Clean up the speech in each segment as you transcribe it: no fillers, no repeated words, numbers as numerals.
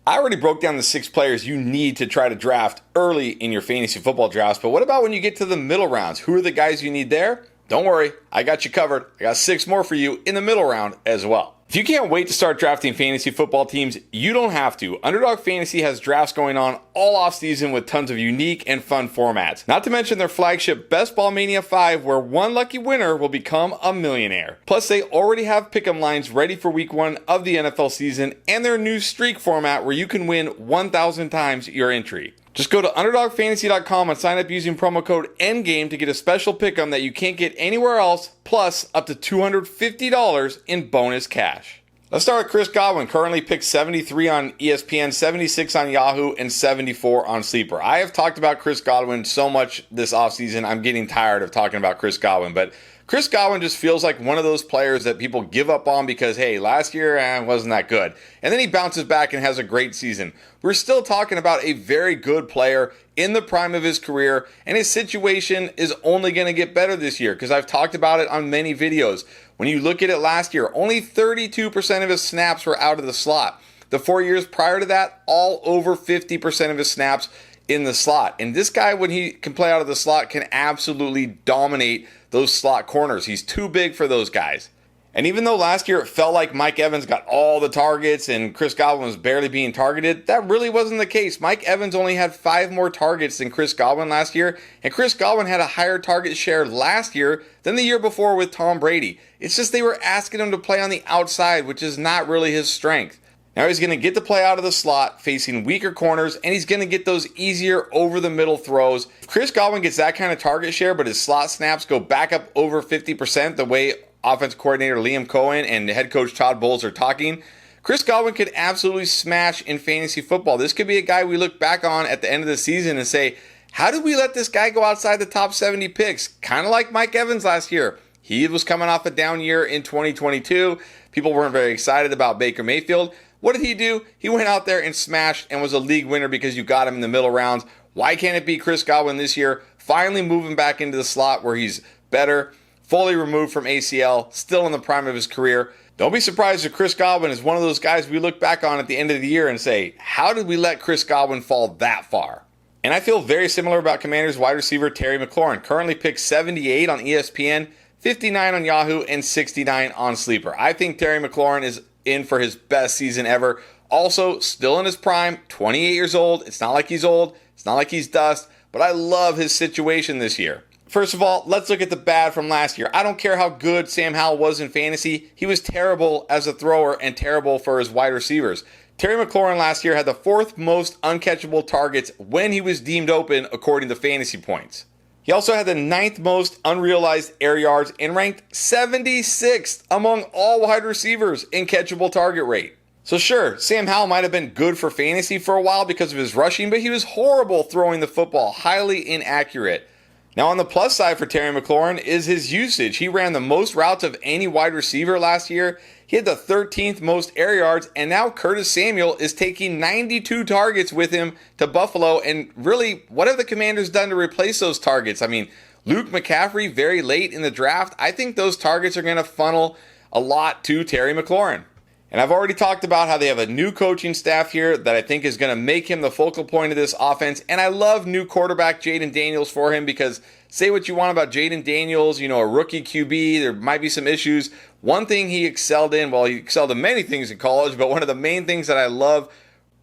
I already broke down the 6 players you need to try to draft early in your fantasy football drafts, but what about when you get to the middle rounds? Who are the guys you need there? Don't worry, I got you covered. I got 6 more for you in the middle round as well. If you can't wait to start drafting fantasy football teams, you don't have to. Underdog Fantasy has drafts going on all offseason with tons of unique and fun formats. Not to mention their flagship Best Ball Mania 5, where one lucky winner will become a millionaire. Plus, they already have pick'em lines ready for week 1 of the NFL season and their new streak format where you can win 1,000 times your entry. Just go to UnderdogFantasy.com and sign up using promo code ENDGAME to get a special pick'em that you can't get anywhere else, plus up to $250 in bonus cash. Let's start with Chris Godwin, currently picked 73 on ESPN, 76 on Yahoo, and 74 on Sleeper. I have talked about Chris Godwin so much this offseason, I'm getting tired of talking about Chris Godwin, but Chris Godwin just feels like one of those players that people give up on because, hey, last year wasn't that good. And then he bounces back and has a great season. We're still talking about a very good player in the prime of his career, and his situation is only going to get better this year because I've talked about it on many videos. When you look at it last year, only 32% of his snaps were out of the slot. The 4 years prior to that, all over 50% of his snaps in the slot. And this guy, when he can play out of the slot, can absolutely dominate those slot corners. He's too big for those guys. And even though last year it felt like Mike Evans got all the targets and Chris Godwin was barely being targeted, that really wasn't the case. Mike Evans only had 5 more targets than Chris Godwin last year, and Chris Godwin had a higher target share last year than the year before with Tom Brady. It's just they were asking him to play on the outside, which is not really his strength. Now he's going to get to play out of the slot, facing weaker corners, and he's going to get those easier over-the-middle throws. If Chris Godwin gets that kind of target share, but his slot snaps go back up over 50%, the way offensive coordinator Liam Cohen and head coach Todd Bowles are talking, Chris Godwin could absolutely smash in fantasy football. This could be a guy we look back on at the end of the season and say, how did we let this guy go outside the top 70 picks? Kind of like Mike Evans last year. He was coming off a down year in 2022. People weren't very excited about Baker Mayfield. What did he do? He went out there and smashed and was a league winner because you got him in the middle rounds. Why can't it be Chris Godwin this year? Finally moving back into the slot where he's better, fully removed from ACL, still in the prime of his career. Don't be surprised if Chris Godwin is one of those guys we look back on at the end of the year and say, how did we let Chris Godwin fall that far? And I feel very similar about Commanders wide receiver Terry McLaurin, currently picked 78 on ESPN, 59 on Yahoo, and 69 on Sleeper. I think Terry McLaurin is in for his best season ever. Also, still in his prime, 28 years old. It's not like he's old. It's not like he's dust. But I love his situation this year. First of all, let's look at the bad from last year. I don't care how good Sam Howell was in fantasy. He was terrible as a thrower and terrible for his wide receivers. Terry McLaurin last year had the 4th most uncatchable targets when he was deemed open according to fantasy points. He also had the 9th most unrealized air yards and ranked 76th among all wide receivers in catchable target rate. So sure, Sam Howell might have been good for fantasy for a while because of his rushing, but he was horrible throwing the football, highly inaccurate. Now on the plus side for Terry McLaurin is his usage. He ran the most routes of any wide receiver last year. He had the 13th most air yards, and now Curtis Samuel is taking 92 targets with him to Buffalo. And really, what have the Commanders done to replace those targets? I mean, Luke McCaffrey very late in the draft. I think those targets are going to funnel a lot to Terry McLaurin. And I've already talked about how they have a new coaching staff here that I think is going to make him the focal point of this offense. And I love new quarterback Jaden Daniels for him because say what you want about Jaden Daniels, a rookie QB, there might be some issues. One thing he excelled in, well, he excelled in many things in college, but one of the main things that I love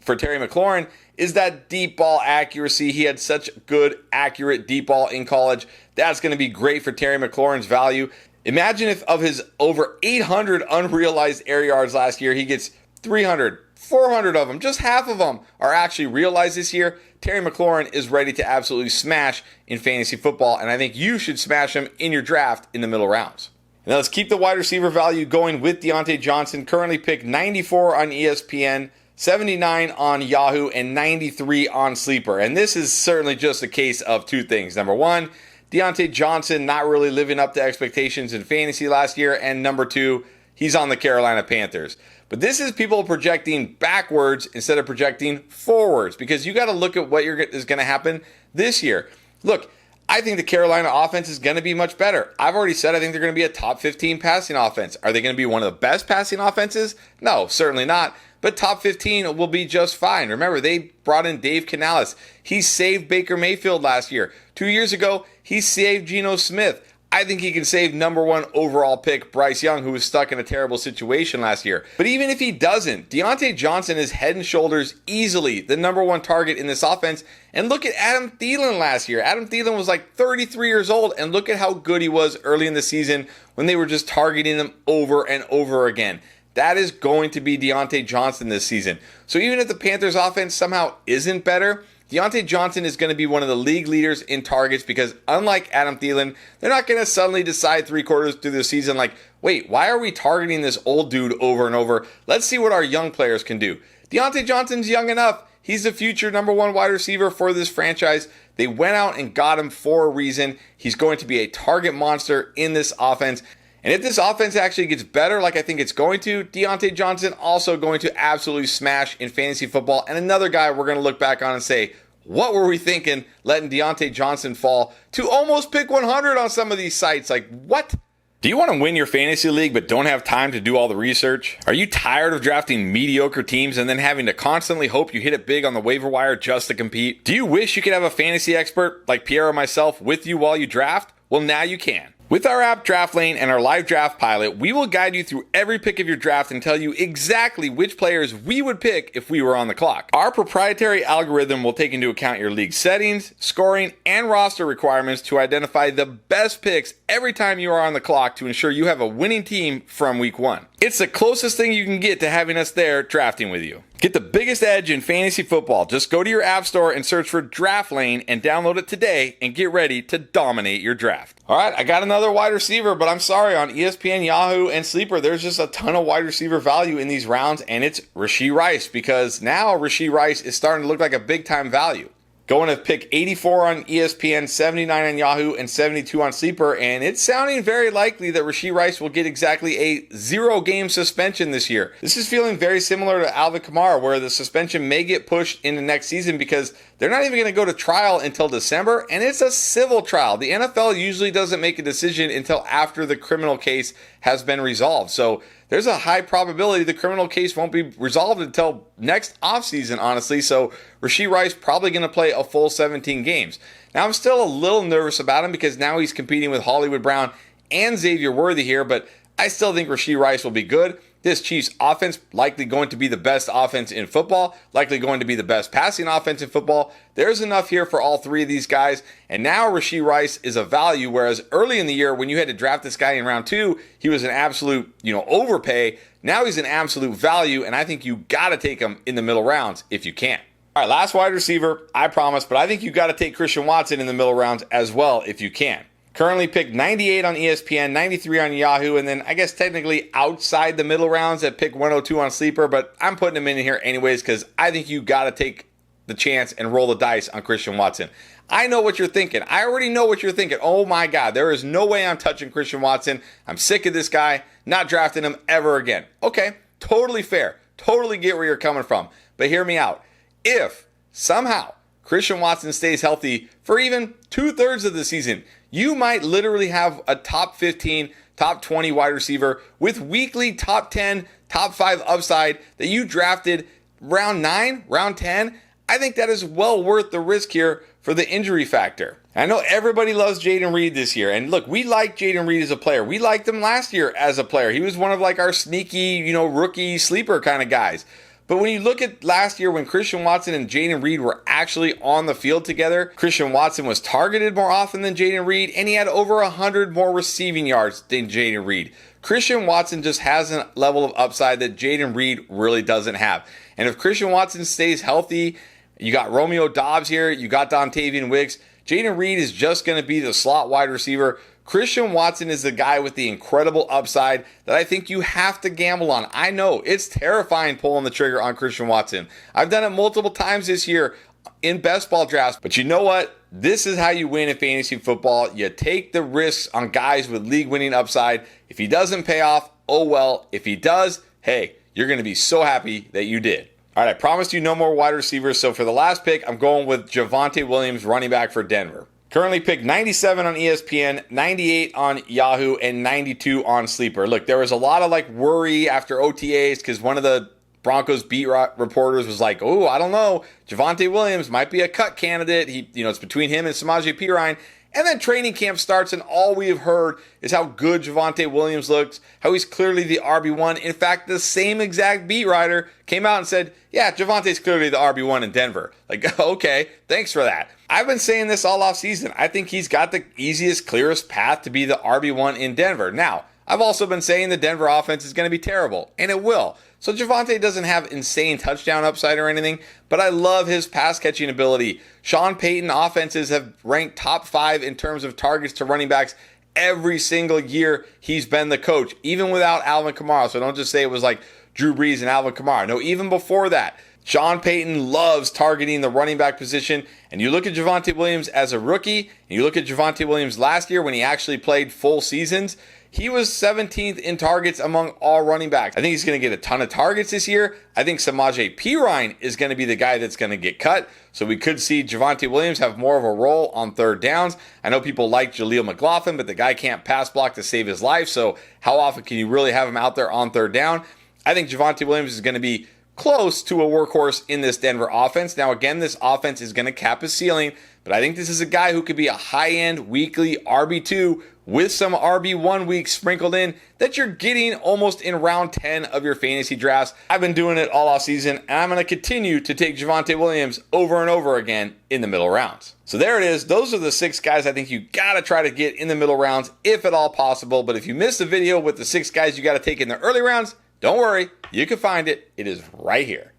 for Terry McLaurin is that deep ball accuracy. He had such good, accurate deep ball in college. That's going to be great for Terry McLaurin's value. Imagine if of his over 800 unrealized air yards last year, he gets 300, 400 of them, just half of them are actually realized this year. Terry McLaurin is ready to absolutely smash in fantasy football, and I think you should smash him in your draft in the middle rounds. Now let's keep the wide receiver value going with Deontay Johnson, currently picked 94 on ESPN, 79 on Yahoo, and 93 on Sleeper. And this is certainly just a case of two things. Number one, Deontay Johnson not really living up to expectations in fantasy last year. And number two, he's on the Carolina Panthers. But this is people projecting backwards instead of projecting forwards because you got to look at what is going to happen this year. Look, I think the Carolina offense is going to be much better. I've already said I think they're going to be a top 15 passing offense. Are they going to be one of the best passing offenses? No, certainly not. but top 15 will be just fine. Remember, they brought in Dave Canales. He saved Baker Mayfield last year. 2 years ago, he saved Geno Smith. I think he can save number 1 overall pick Bryce Young, who was stuck in a terrible situation last year. But even if he doesn't, Deontay Johnson is head and shoulders easily the number 1 target in this offense. And look at Adam Thielen last year. Adam Thielen was like 33 years old, and look at how good he was early in the season when they were just targeting him over and over again. That is going to be Deontay Johnson this season. So even if the Panthers offense somehow isn't better, Deontay Johnson is going to be one of the league leaders in targets because unlike Adam Thielen, they're not going to suddenly decide 3 quarters through the season like, wait, why are we targeting this old dude over and over? Let's see what our young players can do. Deontay Johnson's young enough. He's the future number 1 wide receiver for this franchise. They went out and got him for a reason. He's going to be a target monster in this offense. And if this offense actually gets better like I think it's going to, Deontay Johnson also going to absolutely smash in fantasy football. And another guy we're going to look back on and say, what were we thinking letting Deontay Johnson fall to almost pick 100 on some of these sites? Like, what? Do you want to win your fantasy league but don't have time to do all the research? Are you tired of drafting mediocre teams and then having to constantly hope you hit it big on the waiver wire just to compete? Do you wish you could have a fantasy expert like Pierre or myself with you while you draft? Well, now you can. With our app Draft Lane and our live draft pilot, we will guide you through every pick of your draft and tell you exactly which players we would pick if we were on the clock. Our proprietary algorithm will take into account your league settings, scoring, and roster requirements to identify the best picks every time you are on the clock to ensure you have a winning team from week 1. It's the closest thing you can get to having us there drafting with you. Get the biggest edge in fantasy football. Just go to your app store and search for Draft Lane and download it today and get ready to dominate your draft. All right, I got another wide receiver, but I'm sorry, on ESPN, Yahoo, and Sleeper, there's just a ton of wide receiver value in these rounds, and it's Rashee Rice, because now Rashee Rice is starting to look like a big-time value. Going to pick 84 on ESPN, 79 on Yahoo, and 72 on Sleeper, and it's sounding very likely that Rashee Rice will get exactly a 0-game suspension this year. This is feeling very similar to Alvin Kamara, where the suspension may get pushed into next season because they're not even going to go to trial until December, and it's a civil trial. The NFL usually doesn't make a decision until after the criminal case has been resolved. So there's a high probability the criminal case won't be resolved until next offseason, honestly. So Rashee Rice probably going to play a full 17 games. Now, I'm still a little nervous about him because now he's competing with Hollywood Brown and Xavier Worthy here, but I still think Rashee Rice will be good. This Chiefs offense likely going to be the best offense in football, likely going to be the best passing offense in football. There's enough here for all 3 of these guys. And now Rashee Rice is a value, whereas early in the year when you had to draft this guy in round 2, he was an absolute, overpay. Now he's an absolute value, and I think you got to take him in the middle rounds if you can. All right, last wide receiver, I promise, but I think you got to take Christian Watson in the middle rounds as well if you can. Currently picked 98 on ESPN, 93 on Yahoo, and then I guess technically outside the middle rounds at pick 102 on Sleeper, but I'm putting him in here anyways because I think you got to take the chance and roll the dice on Christian Watson. I know what you're thinking. I already know what you're thinking. Oh my God, there is no way I'm touching Christian Watson. I'm sick of this guy, not drafting him ever again. Okay, totally fair. Totally get where you're coming from. But hear me out. If somehow Christian Watson stays healthy for even 2/3 of the season, you might literally have a top 15, top 20 wide receiver with weekly top 10, top 5 upside that you drafted round 9, round 10. I think that is well worth the risk here for the injury factor. I know everybody loves Jayden Reed this year. And look, we like Jayden Reed as a player. We liked him last year as a player. He was one of like our sneaky, rookie sleeper kind of guys. But when you look at last year when Christian Watson and Jayden Reed were actually on the field together, Christian Watson was targeted more often than Jayden Reed, and he had over 100 more receiving yards than Jayden Reed. Christian Watson just has a level of upside that Jayden Reed really doesn't have. And if Christian Watson stays healthy, you got Romeo Doubs here, you got Dontavian Wicks, Jayden Reed is just going to be the slot wide receiver. Christian Watson is the guy with the incredible upside that I think you have to gamble on. I know it's terrifying pulling the trigger on Christian Watson. I've done it multiple times this year in best ball drafts. But you know what? This is how you win in fantasy football. You take the risks on guys with league-winning upside. If he doesn't pay off, oh well. If he does, hey, you're going to be so happy that you did. All right, I promised you no more wide receivers. So for the last pick, I'm going with Javonte Williams, running back for Denver. Currently picked 97 on ESPN, 98 on Yahoo, and 92 on Sleeper. Look, there was a lot of worry after OTAs because one of the Broncos beat reporters was like, oh, I don't know, Javonte Williams might be a cut candidate. It's between him and Samaje Perine. And then training camp starts, and all we have heard is how good Javonte Williams looks, how he's clearly the RB1. In fact, the same exact beat writer came out and said, yeah, Javonte's clearly the RB1 in Denver. Like, okay, thanks for that. I've been saying this all offseason. I think he's got the easiest, clearest path to be the RB1 in Denver. Now, I've also been saying the Denver offense is going to be terrible, and it will. So Javonte doesn't have insane touchdown upside or anything, but I love his pass catching ability. Sean Payton offenses have ranked top 5 in terms of targets to running backs every single year he's been the coach, even without Alvin Kamara. So don't just say it was like Drew Brees and Alvin Kamara. No, even before that, Sean Payton loves targeting the running back position. And you look at Javonte Williams as a rookie, and you look at Javonte Williams last year when he actually played full seasons, he was 17th in targets among all running backs. I think he's going to get a ton of targets this year. I think Samaje Perine is going to be the guy that's going to get cut. So we could see Javonte Williams have more of a role on third downs. I know people like Jaleel McLaughlin, but the guy can't pass block to save his life. So how often can you really have him out there on third down? I think Javonte Williams is going to be close to a workhorse in this Denver offense. Now, again, this offense is going to cap his ceiling, but I think this is a guy who could be a high-end weekly RB2 with some RB1 weeks sprinkled in that you're getting almost in round 10 of your fantasy drafts. I've been doing it all off season, and I'm going to continue to take Javonte Williams over and over again in the middle rounds. So there it is. Those are the 6 guys I think you got to try to get in the middle rounds if at all possible. But if you missed the video with the 6 guys you got to take in the early rounds, don't worry, you can find it. It is right here.